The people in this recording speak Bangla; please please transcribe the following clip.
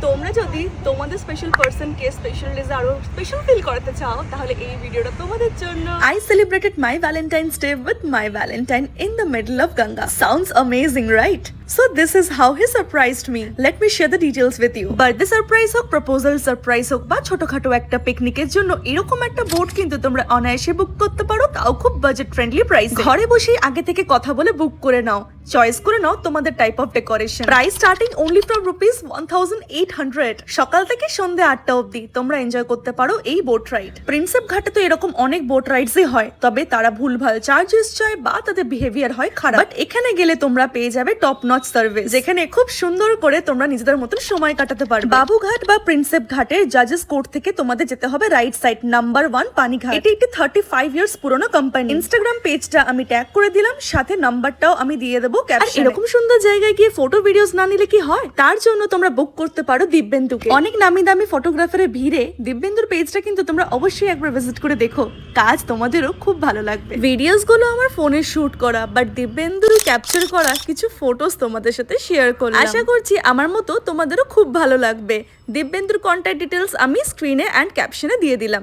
তোমরা যদি তোমাদের স্পেশাল পার্সনকে স্পেশাল ডেজে আরো স্পেশাল ফিল করতে চাও তাহলে এই ভিডিওটা তোমাদের জন্য। I celebrated my Valentine's Day with my Valentine in the middle of Ganga. Sounds amazing, right? So this is how he surprised me. Let me share the details with you. Birthday surprise হোক, proposal surprise হোক বা ছোটখাটো একটা পিকনিকের জন্য এরকম একটা বোট কিন্তু তোমরা অনায়াসে বুক করতে পারো, তাও খুব বাজেট ফ্রেন্ডলি প্রাইস। ঘরে বসেই আগে থেকে কথা বলে বুক করে নাও, চয়েস করে নাও তোমাদের type of decoration. Price starting only from ₹1800। সকাল থেকে সন্ধ্যে 8টা অবধি তোমরা এনজয় করতে পারো এই বোট রাইড। প্রিন্সেপ ঘাটে তো এরকম অনেক বোট রাইডসই হয়, তবে তারা ভুলভাল চার্জেস চায় বা তাদের বিহেভিয়ার হয় খারাপ। বাট এখানে গেলে তোমরা পেয়ে যাবে টপ নচ সার্ভিস, যেখানে খুব সুন্দর করে তোমরা নিজেদের মতন সময় কাটাতে পারবে। বাবুঘাট বা প্রিন্সেপ ঘাটের জাজেস কোর্ট থেকে তোমাদের যেতে হবে রাইট সাইড, নাম্বার 1 পানিঘাট। এটি একটি 35 ইয়ার্স পুরনো কোম্পানি। ইনস্টাগ্রাম পেজটা আমি ট্যাগ করে দিলাম, সাথে নাম্বারটাও আমি দিয়ে দেবো ক্যাপশনে। এরকম সুন্দর জায়গায় গিয়ে ফটো ভিডিওস না নিলে কি হয়, তার জন্য তোমরা বুক করতে পারো দিব্যেন্দুকে। অনেক নামি দামি ফটোগ্রাফারের ভিড়ে দিব্যেন্দুর পেজটা কিন্তু তোমরা অবশ্যই একবার ভিজিট করে দেখো, কাজ তোমাদেরও খুব ভালো লাগবে। ভিডিওস গুলো আমার ফোনে শুট করা, বাট দিব্যেন্দুর ক্যাপচার করা কিছু ফটোস তোমাদের সাথে শেয়ার করলাম। আশা করছি আমার মতো তোমাদেরও খুব ভালো লাগবে। দিব্যেন্দুর কন্ট্যাক্ট ডিটেলস আমি স্ক্রিনে অ্যান্ড ক্যাপশনে দিয়ে দিলাম।